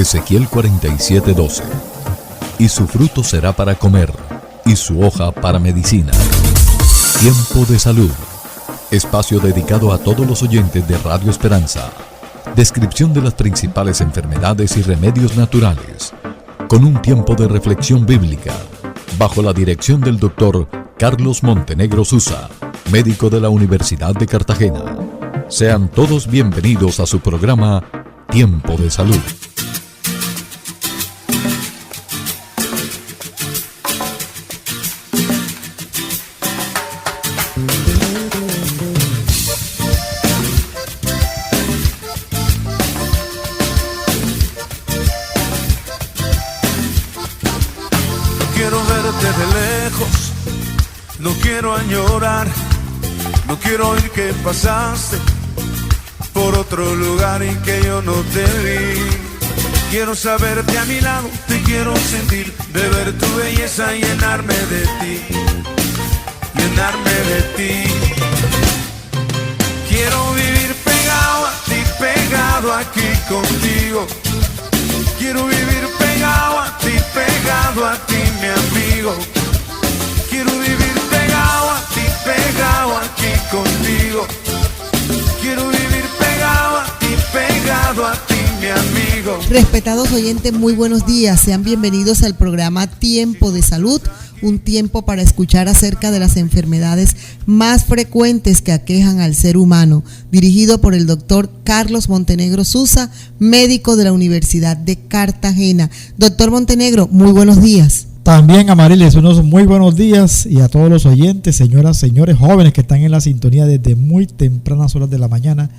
Ezequiel 47:12. Y su fruto será para comer, y su hoja para medicina. Tiempo de salud. Espacio dedicado a todos los oyentes de Radio Esperanza. Descripción de las principales enfermedades y remedios naturales, con un tiempo de reflexión bíblica, bajo la dirección del Dr. Carlos Montenegro Susa, médico de la Universidad de Cartagena. Sean todos bienvenidos a su programa Tiempo de Salud. No quiero añorar, no quiero oír que pasaste por otro lugar y que yo no te vi. Quiero saberte a mi lado, te quiero sentir, de ver tu belleza y llenarme de ti, llenarme de ti. Quiero vivir pegado a ti, pegado aquí contigo. Quiero vivir pegado a ti, mi amigo. Quiero vivir pegado aquí contigo. Quiero vivir pegado a ti, mi amigo. Respetados oyentes, muy buenos días. Sean bienvenidos al programa Tiempo de Salud, un tiempo para escuchar acerca de las enfermedades más frecuentes que aquejan al ser humano, dirigido por el doctor Carlos Montenegro Susa, médico de la Universidad de Cartagena. Doctor Montenegro, muy buenos días. También, Amariles, unos muy buenos días, y a todos los oyentes, señoras, señores, jóvenes que están en la sintonía desde muy tempranas horas de la mañana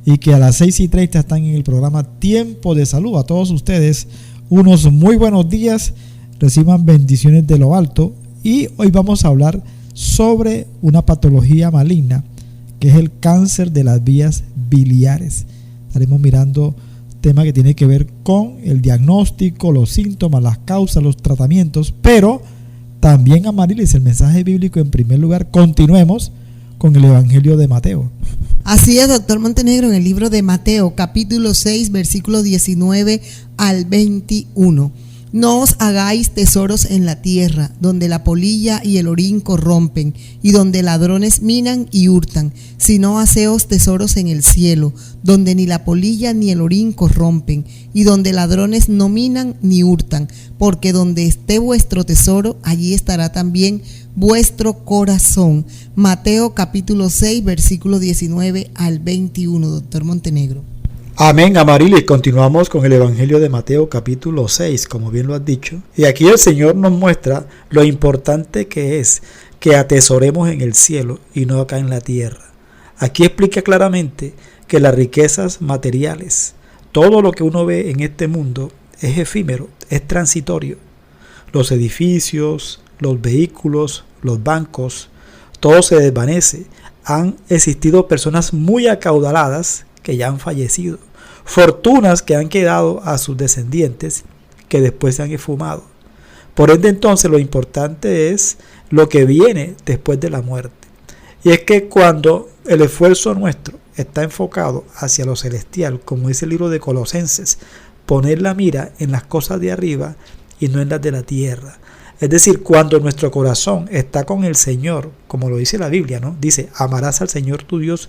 y que a las 6:30 están en el programa Tiempo de Salud. A todos ustedes, unos muy buenos días, reciban bendiciones de lo alto, y hoy vamos a hablar sobre una patología maligna que es el cáncer de las vías biliares. Estaremos mirando tema que tiene que ver con el diagnóstico, los síntomas, las causas, los tratamientos, pero también, Amarilis, el mensaje bíblico en primer lugar. Continuemos con el Evangelio de Mateo. Así es, doctor Montenegro, en el libro de Mateo, capítulo 6, versículos 19 al 21. No os hagáis tesoros en la tierra, donde la polilla y el orín corrompen, y donde ladrones minan y hurtan, sino haceos tesoros en el cielo, donde ni la polilla ni el orín corrompen, y donde ladrones no minan ni hurtan, porque donde esté vuestro tesoro, allí estará también vuestro corazón. Mateo capítulo 6, versículo 19 al 21, doctor Montenegro. Amén, Amarilis. Continuamos con el Evangelio de Mateo capítulo 6, como bien lo has dicho. Y aquí el Señor nos muestra lo importante que es que atesoremos en el cielo y no acá en la tierra. Aquí explica claramente que las riquezas materiales, todo lo que uno ve en este mundo es efímero, es transitorio. Los edificios, los vehículos, los bancos, todo se desvanece. Han existido personas muy acaudaladas que ya han fallecido, fortunas que han quedado a sus descendientes que después se han esfumado. Por ende, entonces, lo importante es lo que viene después de la muerte. Y es que cuando el esfuerzo nuestro está enfocado hacia lo celestial, como dice el libro de Colosenses, poner la mira en las cosas de arriba y no en las de la tierra. Es decir, cuando nuestro corazón está con el Señor, como lo dice la Biblia, ¿no? Dice, amarás al Señor tu Dios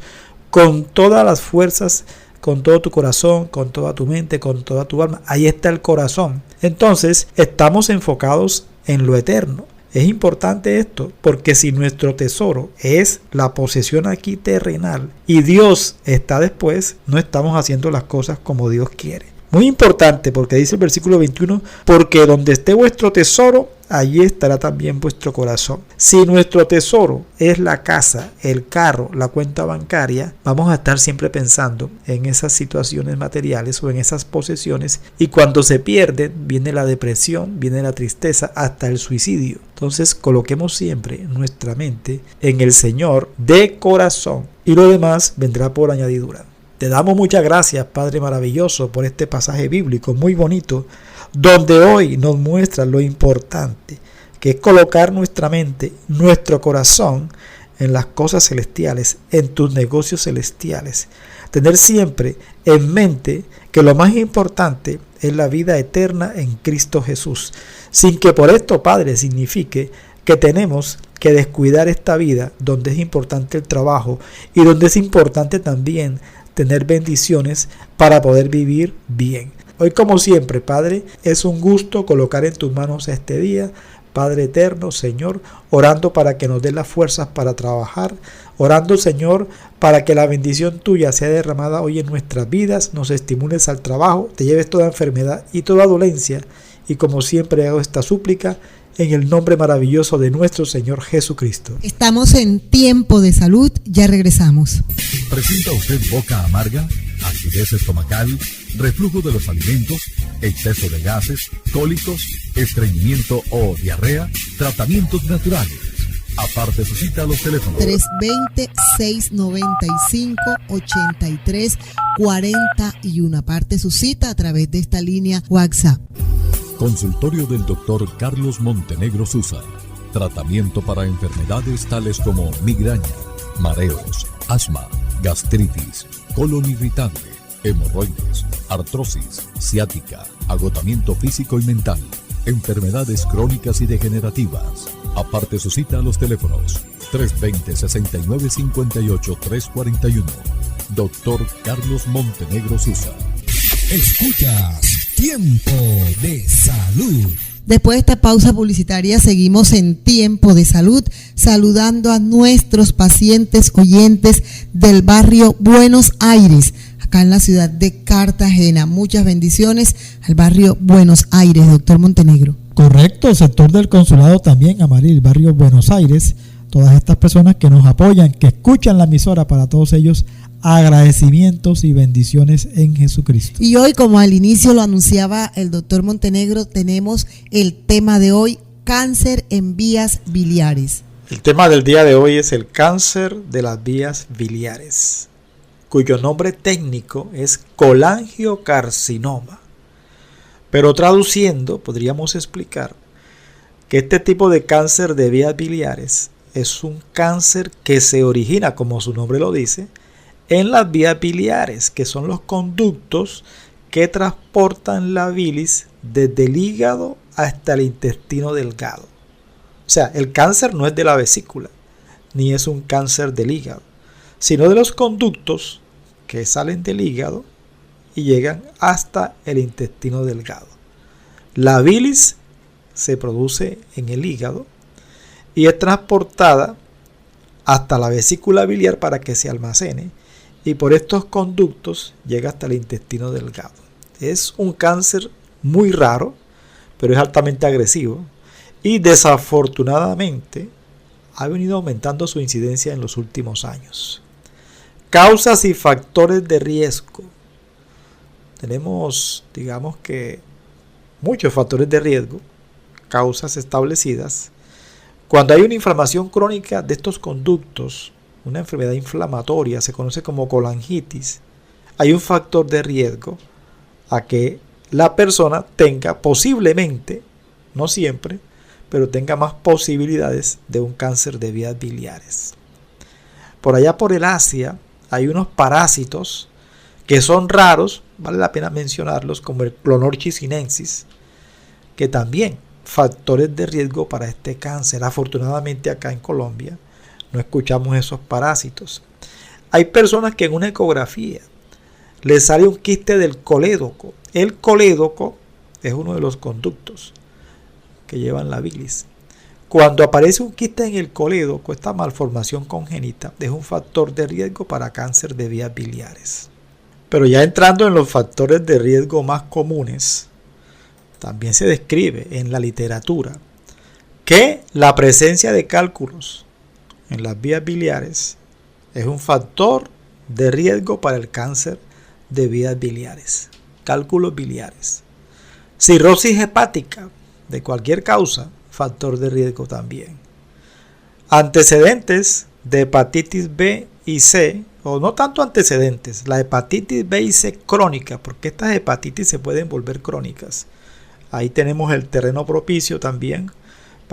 con todas las fuerzas, con todo tu corazón, con toda tu mente, con toda tu alma. Ahí está el corazón. Entonces, estamos enfocados en lo eterno. Es importante esto, porque si nuestro tesoro es la posesión aquí terrenal y Dios está después, no estamos haciendo las cosas como Dios quiere. Muy importante, porque dice el versículo 21, porque donde esté vuestro tesoro, allí estará también vuestro corazón. Si nuestro tesoro es la casa, el carro, la cuenta bancaria, vamos a estar siempre pensando en esas situaciones materiales o en esas posesiones, y cuando se pierden viene la depresión, viene la tristeza, hasta el suicidio. Entonces coloquemos siempre nuestra mente en el Señor de corazón, y lo demás vendrá por añadidura. Te damos muchas gracias, Padre maravilloso, por este pasaje bíblico muy bonito, donde hoy nos muestra lo importante que es colocar nuestra mente, nuestro corazón en las cosas celestiales, en tus negocios celestiales. Tener siempre en mente que lo más importante es la vida eterna en Cristo Jesús, sin que por esto, Padre, signifique que tenemos que descuidar esta vida donde es importante el trabajo y donde es importante también tener bendiciones para poder vivir bien. Hoy, como siempre, Padre, es un gusto colocar en tus manos este día, Padre eterno, Señor, orando para que nos dé las fuerzas para trabajar, orando, Señor, para que la bendición tuya sea derramada hoy en nuestras vidas, nos estimules al trabajo, te lleves toda enfermedad y toda dolencia, y como siempre hago esta súplica en el nombre maravilloso de nuestro Señor Jesucristo. Estamos en Tiempo de Salud, ya regresamos. ¿Presenta usted boca amarga, acidez estomacal, reflujo de los alimentos, exceso de gases, cólicos, estreñimiento o diarrea? Tratamientos naturales. Aparte su cita a los teléfonos 320-695-8341. Aparte su cita a través de esta línea WhatsApp. Consultorio del Dr. Carlos Montenegro Susa. Tratamiento para enfermedades tales como migraña, mareos, asma, gastritis, colon irritable, hemorroides, artrosis, ciática, agotamiento físico y mental, enfermedades crónicas y degenerativas. Aparte su cita a los teléfonos 320-6958-341. Dr. Carlos Montenegro Susa. Escuchas Tiempo de Salud. Después de esta pausa publicitaria seguimos en Tiempo de Salud, saludando a nuestros pacientes oyentes del barrio Buenos Aires, acá en la ciudad de Cartagena. Muchas bendiciones al barrio Buenos Aires, doctor Montenegro. Correcto, sector del consulado también, Amaril, barrio Buenos Aires. Todas estas personas que nos apoyan, que escuchan la emisora, para todos ellos agradecimientos y bendiciones en Jesucristo. Y hoy, como al inicio lo anunciaba el doctor Montenegro, tenemos el tema de hoy, cáncer en vías biliares. El tema del día de hoy es el cáncer de las vías biliares, cuyo nombre técnico es colangiocarcinoma. Pero traduciendo, podríamos explicar que este tipo de cáncer de vías biliares es un cáncer que se origina, como su nombre lo dice, en las vías biliares, que son los conductos que transportan la bilis desde el hígado hasta el intestino delgado. O sea, el cáncer no es de la vesícula, ni es un cáncer del hígado, sino de los conductos que salen del hígado y llegan hasta el intestino delgado. La bilis se produce en el hígado y es transportada hasta la vesícula biliar para que se almacene, y por estos conductos llega hasta el intestino delgado. Es un cáncer muy raro, pero es altamente agresivo y desafortunadamente ha venido aumentando su incidencia en los últimos años. Causas y factores de riesgo. Tenemos, digamos que, muchos factores de riesgo, causas establecidas. Cuando hay una inflamación crónica de estos conductos, una enfermedad inflamatoria, se conoce como colangitis, hay un factor de riesgo a que la persona tenga posiblemente, no siempre, pero tenga más posibilidades de un cáncer de vías biliares. Por allá por el Asia hay unos parásitos que son raros, vale la pena mencionarlos, como el Clonorchis sinensis, que también factores de riesgo para este cáncer. Afortunadamente acá en Colombia no escuchamos esos parásitos. Hay personas que en una ecografía les sale un quiste del colédoco. El colédoco es uno de los conductos que llevan la bilis. Cuando aparece un quiste en el colédoco, esta malformación congénita es un factor de riesgo para cáncer de vías biliares. Pero ya entrando en los factores de riesgo más comunes, también se describe en la literatura que la presencia de cálculos en las vías biliares es un factor de riesgo para el cáncer de vías biliares. Cálculos biliares. Cirrosis hepática de cualquier causa, factor de riesgo también. Antecedentes de hepatitis B y C, o no tanto antecedentes, la hepatitis B y C crónica, porque estas hepatitis se pueden volver crónicas. Ahí tenemos el terreno propicio también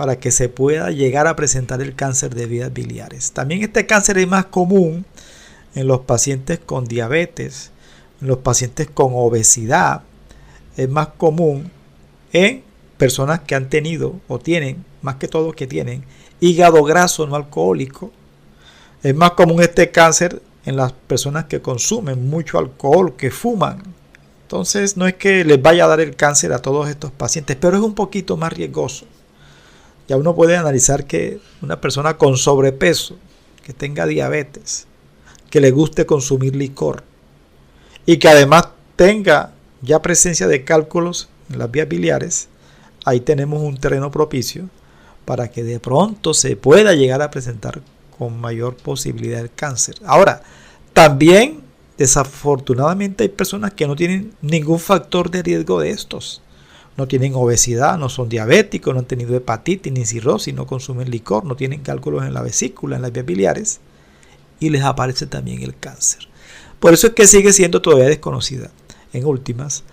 para que se pueda llegar a presentar el cáncer de vías biliares. También este cáncer es más común en los pacientes con diabetes, en los pacientes con obesidad, es más común en personas que han tenido o tienen, más que todo que tienen, hígado graso no alcohólico. Es más común este cáncer en las personas que consumen mucho alcohol, que fuman. Entonces no es que les vaya a dar el cáncer a todos estos pacientes, pero es un poquito más riesgoso. Ya uno puede analizar que una persona con sobrepeso, que tenga diabetes, que le guste consumir licor y que además tenga ya presencia de cálculos en las vías biliares, ahí tenemos un terreno propicio para que de pronto se pueda llegar a presentar con mayor posibilidad el cáncer. Ahora, también desafortunadamente hay personas que no tienen ningún factor de riesgo de estos. No tienen obesidad, no son diabéticos, no han tenido hepatitis ni cirrosis, no consumen licor, no tienen cálculos en la vesícula, en las vías biliares, y les aparece también el cáncer. Por eso es que sigue siendo todavía desconocida, en últimas,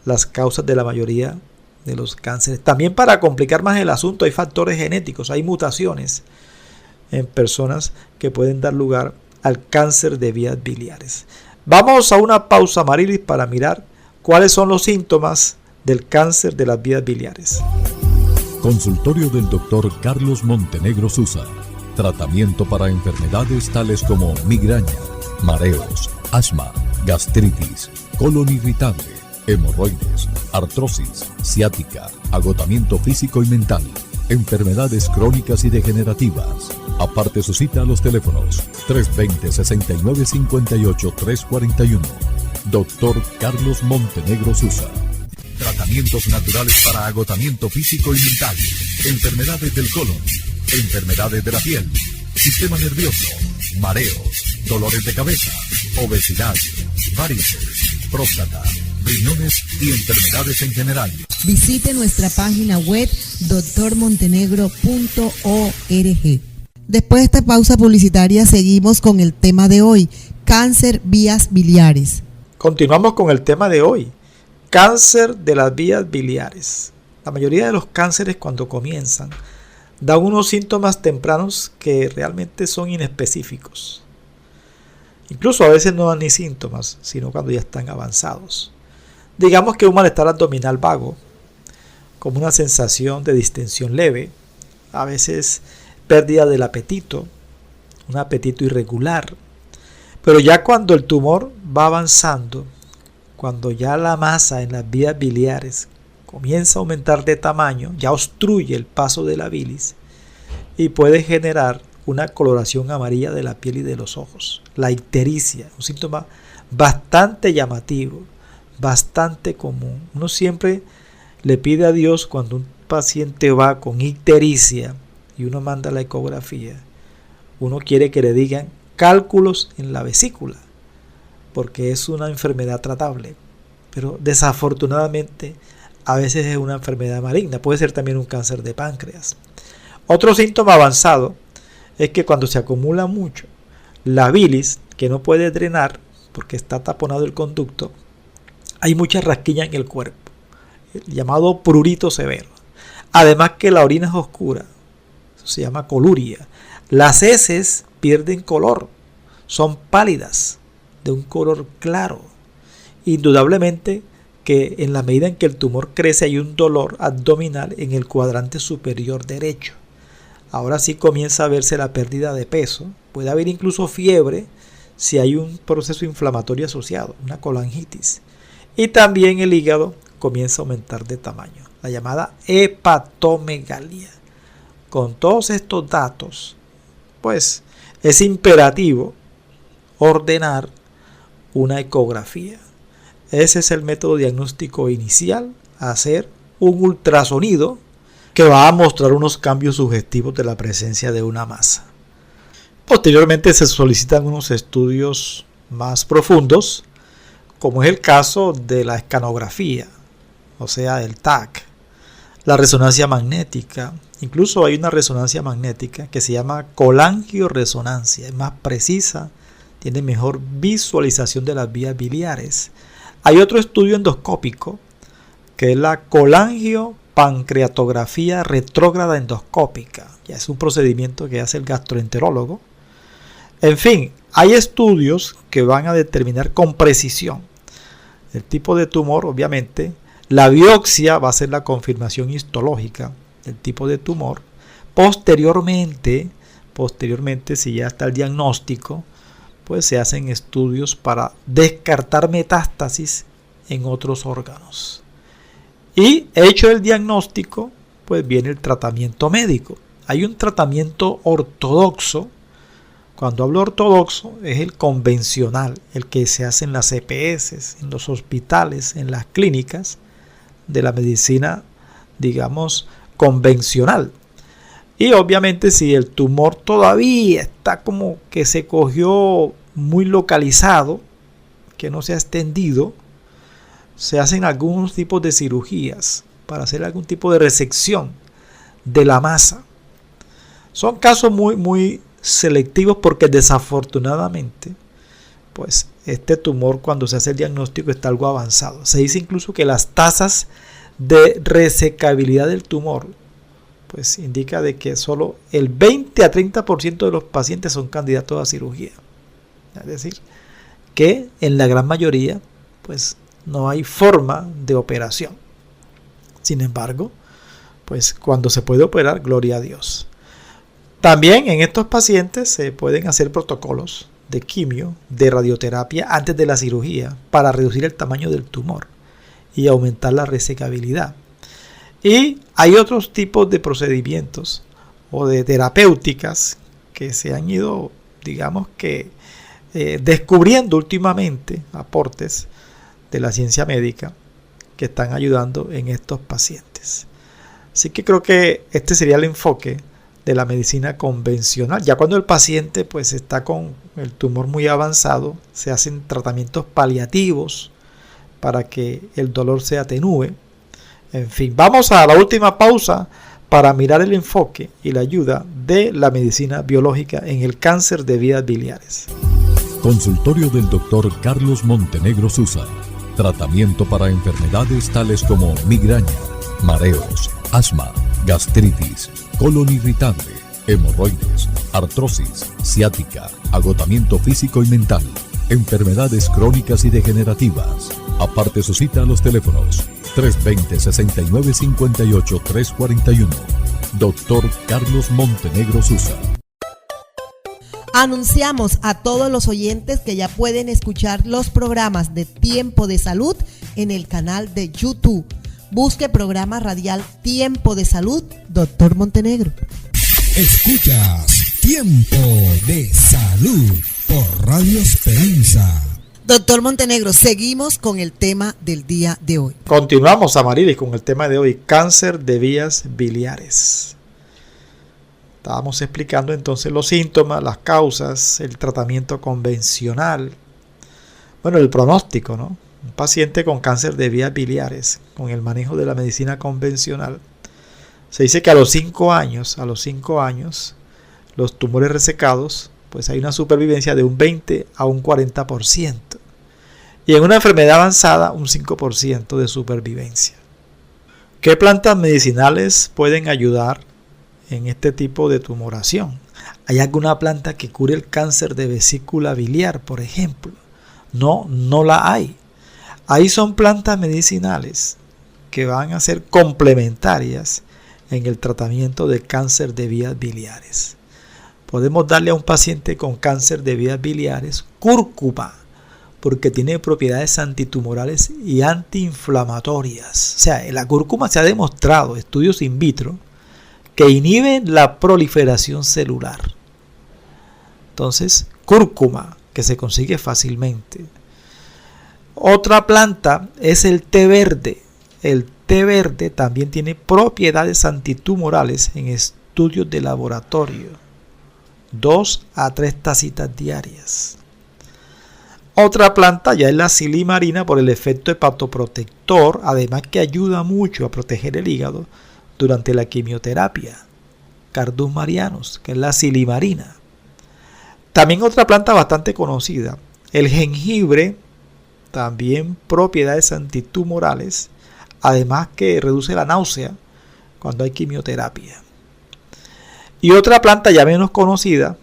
las causas de la mayoría de los cánceres. También, para complicar más el asunto, hay factores genéticos, hay mutaciones en personas que pueden dar lugar al cáncer de vías biliares. Vamos a una pausa, Marilis, para mirar cuáles son los síntomas del cáncer de las vías biliares. Consultorio del Dr. Carlos Montenegro Susa. Tratamiento para enfermedades tales como migraña, mareos, asma, gastritis, colon irritable, hemorroides, artrosis, ciática, agotamiento físico y mental, enfermedades crónicas y degenerativas. Aparte su cita a los teléfonos 320-6958-341. Dr. Carlos Montenegro Susa. Tratamientos naturales para agotamiento físico y mental, enfermedades del colon, enfermedades de la piel, sistema nervioso, mareos, dolores de cabeza, obesidad, varices, próstata, riñones y enfermedades en general. Visite nuestra página web drmontenegro.org. Después de esta pausa publicitaria seguimos con el tema de hoy, cáncer vías biliares. Continuamos con el tema de hoy, cáncer de las vías biliares. La mayoría de los cánceres, cuando comienzan, dan unos síntomas tempranos que realmente son inespecíficos. Incluso a veces no dan ni síntomas, sino cuando ya están avanzados. Digamos que un malestar abdominal vago, como una sensación de distensión leve, a veces pérdida del apetito, un apetito irregular. Pero ya cuando el tumor va avanzando, cuando ya la masa en las vías biliares comienza a aumentar de tamaño, ya obstruye el paso de la bilis y puede generar una coloración amarilla de la piel y de los ojos. La ictericia, un síntoma bastante llamativo, bastante común. Uno siempre le pide a Dios, cuando un paciente va con ictericia y uno manda la ecografía, uno quiere que le digan cálculos en la vesícula, porque es una enfermedad tratable, pero desafortunadamente a veces es una enfermedad maligna, puede ser también un cáncer de páncreas. Otro síntoma avanzado es que cuando se acumula mucho la bilis, que no puede drenar porque está taponado el conducto, hay mucha rasquiña en el cuerpo, el llamado prurito severo. Además que la orina es oscura, eso se llama coluria. Las heces pierden color, son pálidas, de un color claro. Indudablemente que en la medida en que el tumor crece hay un dolor abdominal en el cuadrante superior derecho. Ahora sí comienza a verse la pérdida de peso, puede haber incluso fiebre si hay un proceso inflamatorio asociado, una colangitis. Y también el hígado comienza a aumentar de tamaño, la llamada hepatomegalia. Con todos estos datos, pues es imperativo ordenar una ecografía. Ese es el método diagnóstico inicial, hacer un ultrasonido que va a mostrar unos cambios sugestivos de la presencia de una masa. Posteriormente se solicitan unos estudios más profundos, como es el caso de la escanografía, o sea, el TAC, la resonancia magnética. Incluso hay una resonancia magnética que se llama colangioresonancia, es más precisa, tiene mejor visualización de las vías biliares. Hay otro estudio endoscópico que es la colangiopanorama pancreatografía retrógrada endoscópica. Ya es un procedimiento que hace el gastroenterólogo. En fin, hay estudios que van a determinar con precisión el tipo de tumor. Obviamente, la biopsia va a ser la confirmación histológica del tipo de tumor. Posteriormente, si ya está el diagnóstico, pues se hacen estudios para descartar metástasis en otros órganos. Y hecho el diagnóstico, pues viene el tratamiento médico. Hay un tratamiento ortodoxo. Cuando hablo ortodoxo, es el convencional, el que se hace en las EPS, en los hospitales, en las clínicas de la medicina, digamos, convencional. Y obviamente si el tumor todavía está como que se cogió muy localizado, que no se ha extendido, se hacen algunos tipos de cirugías para hacer algún tipo de resección de la masa. Son casos muy selectivos porque desafortunadamente, pues este tumor cuando se hace el diagnóstico está algo avanzado. Se dice incluso que las tasas de resecabilidad del tumor pues indica de que solo el 20 a 30% de los pacientes son candidatos a cirugía. Es decir, que en la gran mayoría pues no hay forma de operación. Sin embargo, pues cuando se puede operar, gloria a Dios. También en estos pacientes se pueden hacer protocolos de quimio, de radioterapia antes de la cirugía para reducir el tamaño del tumor y aumentar la resecabilidad. Y hay otros tipos de procedimientos o de terapéuticas que se han ido, digamos que, descubriendo últimamente, aportes de la ciencia médica que están ayudando en estos pacientes. Así que creo que este sería el enfoque de la medicina convencional. Ya cuando el paciente pues está con el tumor muy avanzado, se hacen tratamientos paliativos para que el dolor se atenúe. En fin, vamos a la última pausa para mirar el enfoque y la ayuda de la medicina biológica en el cáncer de vías biliares. Consultorio del Dr. Carlos Montenegro Susa. Tratamiento para enfermedades tales como migraña, mareos, asma, gastritis, colon irritable, hemorroides, artrosis, ciática, agotamiento físico y mental, enfermedades crónicas y degenerativas. Aparte su cita a los teléfonos 320-6958-341. Dr. Carlos Montenegro Susa. Anunciamos a todos los oyentes que ya pueden escuchar los programas de Tiempo de Salud en el canal de YouTube. Busque programa radial Tiempo de Salud, Dr. Montenegro. Escuchas Tiempo de Salud por Radio Esperanza. Doctor Montenegro, seguimos con el tema del día de hoy. Continuamos, Amarilis, con el tema de hoy, cáncer de vías biliares. Estábamos explicando entonces los síntomas, las causas, el tratamiento convencional, bueno, el pronóstico, ¿no? Un paciente con cáncer de vías biliares, con el manejo de la medicina convencional, se dice que a los 5 años, los tumores resecados, pues hay una supervivencia de un 20 a un 40%. Y en una enfermedad avanzada, un 5% de supervivencia. ¿Qué plantas medicinales pueden ayudar en este tipo de tumoración? ¿Hay alguna planta que cure el cáncer de vesícula biliar, por ejemplo? No la hay. Ahí son plantas medicinales que van a ser complementarias en el tratamiento del cáncer de vías biliares. Podemos darle a un paciente con cáncer de vías biliares cúrcuma, porque tiene propiedades antitumorales y antiinflamatorias. O sea, la cúrcuma se ha demostrado, estudios in vitro, que inhiben la proliferación celular. Entonces, cúrcuma, que se consigue fácilmente. Otra planta es el té verde. El té verde también tiene propiedades antitumorales en estudios de laboratorio. 2 a 3 tacitas diarias. Otra planta ya es la silimarina por el efecto hepatoprotector, además que ayuda mucho a proteger el hígado durante la quimioterapia. Cardus marianus, que es la silimarina. También otra planta bastante conocida, el jengibre, también propiedades antitumorales, además que reduce la náusea cuando hay quimioterapia. Y otra planta ya menos conocida,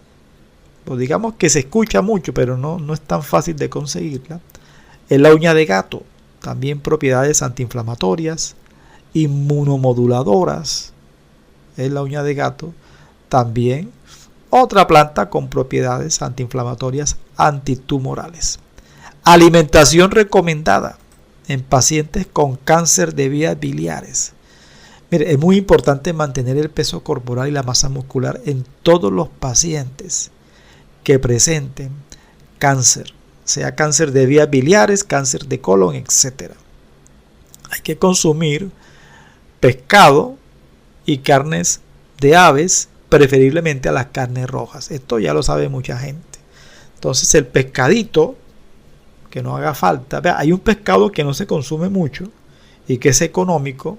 pues digamos que se escucha mucho, pero no es tan fácil de conseguirla, es la uña de gato. También propiedades antiinflamatorias, inmunomoduladoras, es la uña de gato. También otra planta con propiedades antiinflamatorias, antitumorales. Alimentación recomendada en pacientes con cáncer de vías biliares. Mire, es muy importante mantener el peso corporal y la masa muscular en todos los pacientes que presenten cáncer, sea cáncer de vías biliares, cáncer de colon, etc. Hay que consumir pescado y carnes de aves, preferiblemente a las carnes rojas. Esto ya lo sabe mucha gente. Entonces el pescadito, que no haga falta. Vea, hay un pescado que no se consume mucho y que es económico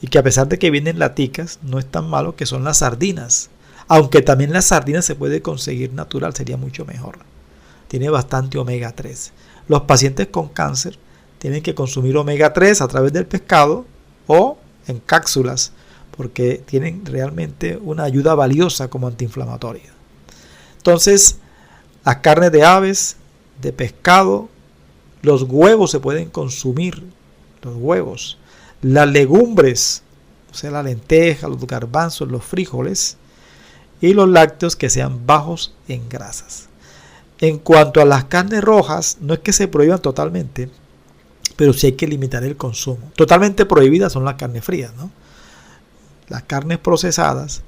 y que a pesar de que vienen laticas, no es tan malo, que son las sardinas. Aunque también las sardinas se puede conseguir natural, sería mucho mejor. Tiene bastante omega 3. Los pacientes con cáncer tienen que consumir omega 3 a través del pescado o en cápsulas, porque tienen realmente una ayuda valiosa como antiinflamatoria. Entonces, las carnes de aves, de pescado, los huevos se pueden consumir, los huevos, las legumbres, o sea, la lenteja, los garbanzos, los frijoles, y los lácteos que sean bajos en grasas. En cuanto a las carnes rojas, no es que se prohíban totalmente, pero sí hay que limitar el consumo. Totalmente prohibidas son las carnes frías, ¿no? Las carnes procesadas,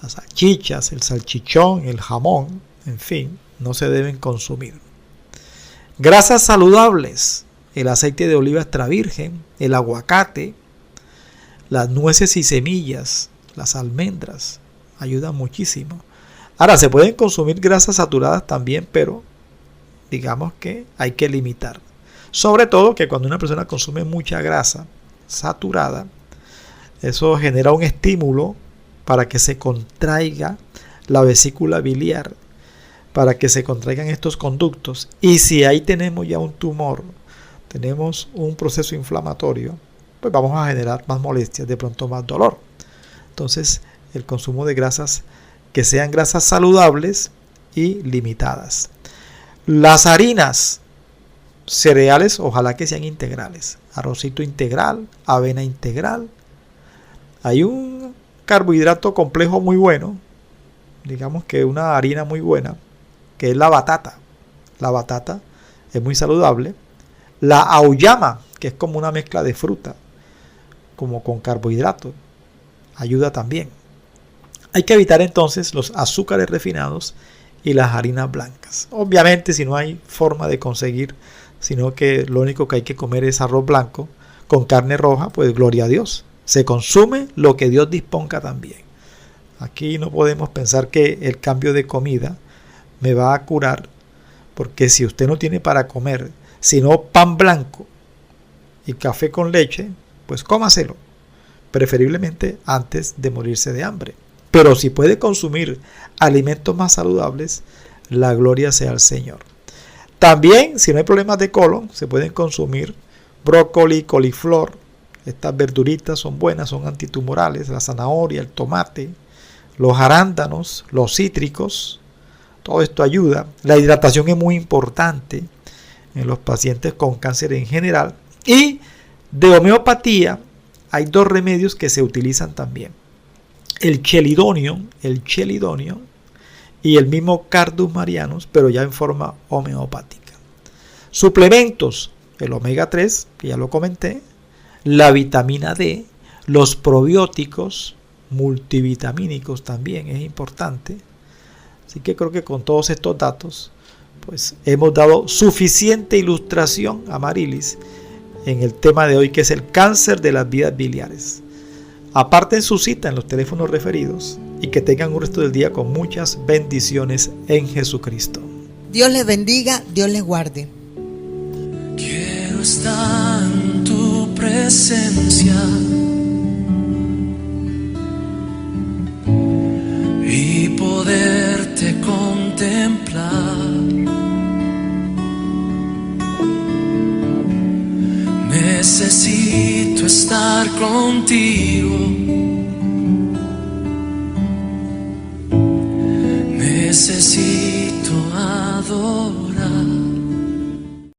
las salchichas, el salchichón, el jamón, en fin, no se deben consumir. Grasas saludables, el aceite de oliva extra virgen, el aguacate, las nueces y semillas, las almendras, ayudan muchísimo. Ahora, se pueden consumir grasas saturadas también, pero digamos que hay que limitar. Sobre todo que cuando una persona consume mucha grasa saturada, eso genera un estímulo para que se contraiga la vesícula biliar, para que se contraigan estos conductos. Y si ahí tenemos ya un tumor, tenemos un proceso inflamatorio, pues vamos a generar más molestias, de pronto más dolor. Entonces, el consumo de grasas que sean grasas saludables y limitadas. Las harinas, cereales, ojalá que sean integrales. Arrocito integral, avena integral. Hay un carbohidrato complejo muy bueno, digamos que una harina muy buena, que es la batata. La batata es muy saludable. La auyama, que es como una mezcla de fruta, como con carbohidrato, ayuda también. Hay que evitar entonces los azúcares refinados y las harinas blancas. Obviamente, si no hay forma de conseguir, sino que lo único que hay que comer es arroz blanco con carne roja, pues gloria a Dios. Se consume lo que Dios disponga también. Aquí no podemos pensar que el cambio de comida me va a curar, porque si usted no tiene para comer, sino pan blanco y café con leche, pues cómaselo, preferiblemente antes de morirse de hambre. Pero si puede consumir alimentos más saludables, la gloria sea al Señor. También, si no hay problemas de colon, se pueden consumir brócoli, coliflor. Estas verduritas son buenas, son antitumorales. La zanahoria, el tomate, los arándanos, los cítricos. Todo esto ayuda. La hidratación es muy importante en los pacientes con cáncer en general. Y de homeopatía hay dos remedios que se utilizan también. El chelidonium y el mismo Cardus marianus, pero ya en forma homeopática. Suplementos, el omega 3, que ya lo comenté, la vitamina D, los probióticos multivitamínicos también es importante. Así que creo que con todos estos datos, pues hemos dado suficiente ilustración a Marilis en el tema de hoy, que es el cáncer de las vías biliares. Aparten su cita en los teléfonos referidos y que tengan un resto del día con muchas bendiciones en Jesucristo. Dios les bendiga, Dios les guarde. Quiero estar en tu presencia y poderte contemplar. Necesito estar estar contigo.